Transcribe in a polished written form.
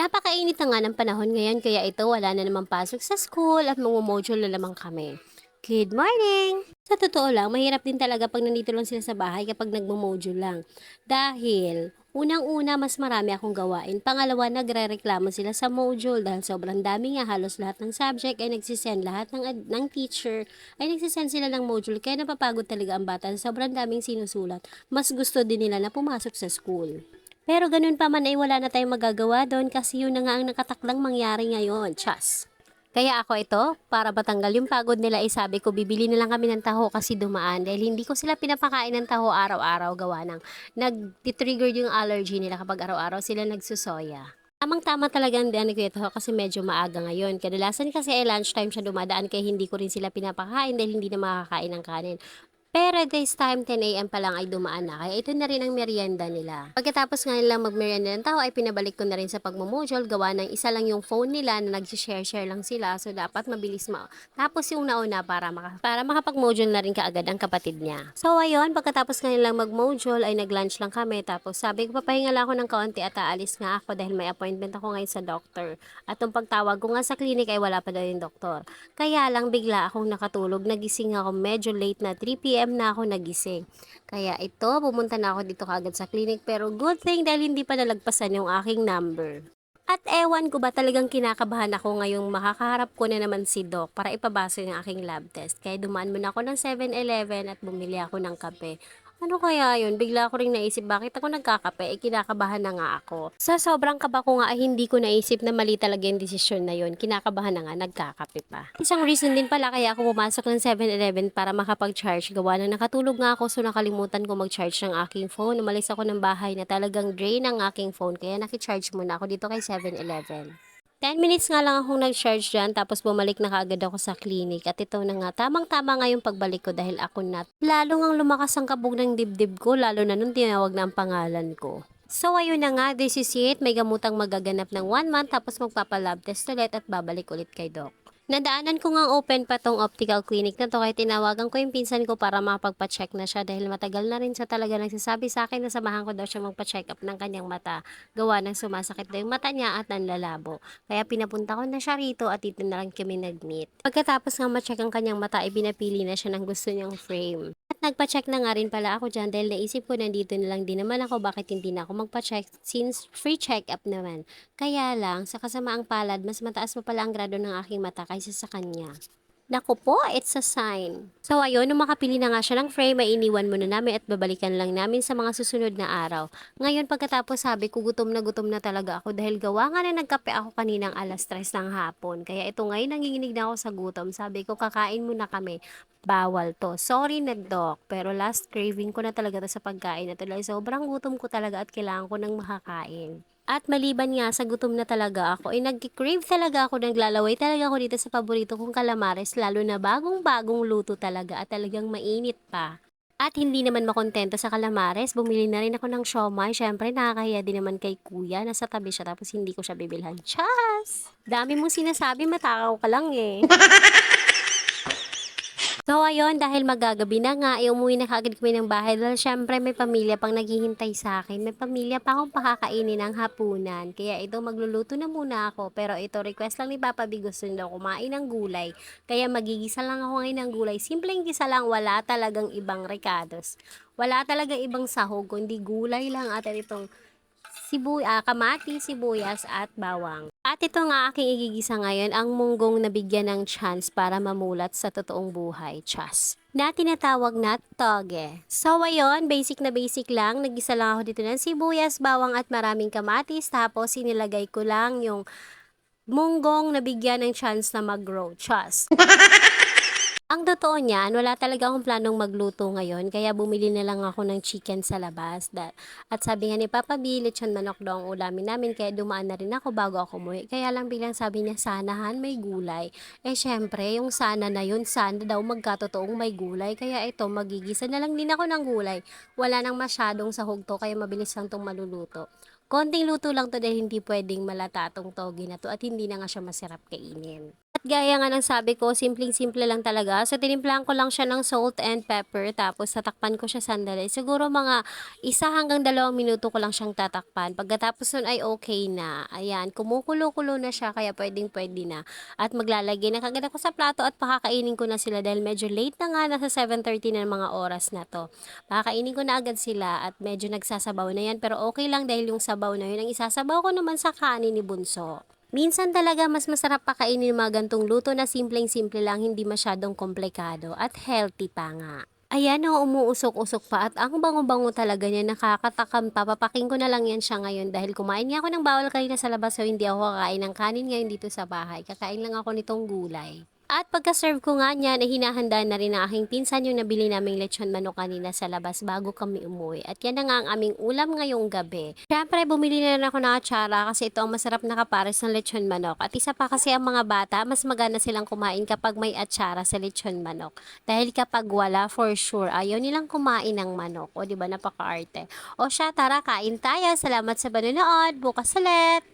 Napakainit na nga ng panahon ngayon kaya ito wala na namang pasok sa school at magmo-module na naman kami. Good morning! Sa totoo lang, mahirap din talaga pag nandito lang sila sa bahay kapag nagmo-module lang. Dahil, unang-una mas marami akong gawain. Pangalawa, nagre-reklamo sila sa module dahil sobrang dami nga halos lahat ng subject ay nagsisend. Lahat ng teacher ay nagsisend sila ng module kaya napapagod talaga ang bata. Sobrang daming sinusulat. Mas gusto din nila na pumasok sa school. Pero ganun pa man ay wala na tayong magagawa doon kasi yun na nga ang nakatakdang mangyari ngayon. Chas! Kaya ako ito, para matanggal yung pagod nila ay sabi ko bibili na lang kami ng taho kasi dumaan dahil hindi ko sila pinapakain ng taho araw-araw gawa ng nag-trigger yung allergy nila kapag araw-araw sila nagsusoya. Tamang-tama talagang ano ko ito kasi medyo maaga ngayon. Kadalasan kasi ay lunchtime siya dumadaan kaya hindi ko rin sila pinapakain dahil hindi na makakain ng kanin. Pero this time 10 AM pa lang ay dumaan na kaya ito na rin ang merienda nila. Pagkatapos nga nilang magmerienda ng tao ay pinabalik ko na rin sa pagmumodule gawa ng isa lang yung phone nila na nag-share lang sila so dapat mabilis tapos yung nauna para makapag-module na rin kaagad ang kapatid niya. So ayun, pagkatapos nga nilang mag-module ay nag-lunch lang kami tapos sabi ko papahinga lang ako ng kaunti at aalis nga ako dahil may appointment ako ngayon sa doctor. At nung pagtawag ko nga sa clinic ay wala pa daw yung doktor. Kaya lang bigla akong nakatulog, nagising ako medyo late na 3 PM na ako nagising. Kaya ito, pumunta na ako dito kaagad sa clinic pero good thing dahil hindi pa nalagpasan yung aking number. At ewan ko ba talagang kinakabahan ako ngayong makakaharap ko na naman si Doc para ipabasa yung aking lab test. Kaya dumaan muna ako ng 7-Eleven at bumili ako ng kape. Ano kaya yun? Bigla ko rin naisip bakit ako nagkakape? Kinakabahan na nga ako. Sa sobrang kaba ko nga ay hindi ko naisip na mali talaga yung desisyon na yun. Kinakabahan na nga, nagkakape pa. Isang reason din pala kaya ako pumasok ng 7-Eleven para makapag-charge. Gawa na nakatulog nga ako so nakalimutan ko mag-charge ng aking phone. Umalis ako ng bahay na talagang drain ang aking phone kaya nakicharge muna ako dito kay 7-Eleven. 10 minutes nga lang akong nag-charge dyan tapos bumalik na kaagad ako sa clinic at ito na nga tamang-tama nga yung pagbalik ko dahil ako na lalo ngang lumakas ang kabog ng dibdib ko lalo na nung tinawag na ang pangalan ko. So ayun na nga, this is it. May gamutang magaganap ng 1 month tapos magpapalab test ulit at babalik ulit kay Doc. Nadaanan ko nga open pa tong optical clinic na to kaya tinawagan ko yung pinsan ko para makapagpa-check na siya dahil matagal na rin siya talaga nagsasabi sa akin na samahan ko daw siya magpa-check up ng kanyang mata. Gawa ng sumasakit daw yung mata niya at nanlalabo. Kaya pinapunta ko na siya rito at dito na lang kami nag-meet. Pagkatapos nga ma-check ang kanyang mata ay pinapili na siya ng gusto niyang frame. At nagpa-check na nga rin pala ako dyan dahil naisip ko nandito na lang din naman ako bakit hindi na ako magpa-check since free check-up naman. Kaya lang, sa kasamaang palad, mas mataas pa pala ang grado ng aking mata kaysa sa kanya. Naku po, it's a sign. So ayun, nung makapili na nga siya ng frame, ay iniwan muna namin at babalikan lang namin sa mga susunod na araw. Ngayon pagkatapos sabi ko gutom na talaga ako dahil gawa nga na nagkape ako kaninang alas 3 ng hapon. Kaya ito ngayon nanginginig na ako sa gutom. Sabi ko kakain muna kami. Bawal to. Sorry na doc, pero last craving ko na talaga to sa pagkain na dahil sobrang gutom ko talaga at kailangan ko ng makakain. At maliban nga sa gutom na talaga ako, ay nag-crave talaga ako, naglalaway talaga ako dito sa paborito kong calamares, lalo na bagong-bagong luto talaga at talagang mainit pa. At hindi naman makontento sa calamares, bumili na rin ako ng siomai. Syempre, nakakahiya din naman kay kuya, nasa tabi siya tapos hindi ko siya bibilhan. Chas! Dami mong sinasabi, matakaw ka lang eh. So ayun, dahil magagabi na nga, umuwi na kaagad kami ng bahay dahil syempre may pamilya pang naghihintay sa akin. May pamilya pa akong pakakainin ng hapunan. Kaya ito, magluluto na muna ako. Pero ito, request lang ni Papa B, gusto nila kumain ng gulay. Kaya magigisa lang ako ngayon ng gulay. Simpleng gisa lang, wala talagang ibang recados. Wala talagang ibang sahog, kundi gulay lang at itong kamatis, sibuyas at bawang. At ito nga aking igigisa ngayon, ang munggong nabigyan ng chance para mamulat sa totoong buhay, chas. Na tinatawag na toge. So ayun, basic na basic lang. Nagisa lang ako dito ng sibuyas, bawang at maraming kamatis. Tapos sinilagay ko lang yung munggong nabigyan ng chance na mag-grow, chas. Ang totoo niyan, wala talaga akong planong magluto ngayon, kaya bumili na lang ako ng chicken sa labas. At sabi nga ni Papa B, lechon manok daw ang ulamin namin, kaya dumaan na rin ako bago ako umuwi. Kaya lang biglang sabi niya, sanahan may gulay. Eh syempre, yung sana na yun, sana daw magkatotoong may gulay. Kaya ito, magigisa na lang din ako ng gulay. Wala nang masyadong sahog to, kaya mabilis lang tong maluluto. Konting luto lang to dahil hindi pwedeng malata tong togi na to at hindi na nga siya masarap kainin. At Gaya nga ng sabi ko, simpleng-simple lang talaga. So, tinimplahan ko lang siya ng salt and pepper tapos tatakpan ko siya sandali. Siguro mga 1 hanggang 2 minuto ko lang siyang tatakpan. Pagkatapos nun ay okay na. Ayan, kumukulo-kulo na siya kaya pwedeng-pwede na. At maglalagay na kagad ako sa plato at pakakainin ko na sila dahil medyo late na nga, nasa 7:30 na ng mga oras na 'to. Pakakainin ko na agad sila at medyo nagsasabaw na 'yan pero okay lang dahil yung sabaw na 'yun ang isasabaw ko naman sa kanin ni bunso. Minsan talaga mas masarap pakainin yung mga gantong luto na simpleng-simple lang, hindi masyadong komplikado at healthy pa nga. Ayan o, umuusok-usok pa at ang bango-bango talaga niya, nakakatakam pa. Papaking ko na lang yan siya ngayon dahil kumain nga ako ng bawal kanina sa labas so hindi ako kakain ng kanin ngayon dito sa bahay. Kakain lang ako nitong gulay. At pagka-serve ko nga niyan, ay hinahanda na rin ng aking pinsan yung nabili naming lechon manok kanina sa labas bago kami umuwi. At yan na nga ang aming ulam ngayong gabi. Siyempre, bumili na rin ako ng atsara kasi ito ang masarap na kapares ng lechon manok. At isa pa kasi ang mga bata, mas magana silang kumain kapag may atsara sa lechon manok. Dahil kapag wala, for sure, ayaw nilang kumain ng manok. O, di ba, napaka-arte. O siya, tara, kain tayo. Salamat sa panonood. Bukas ulit!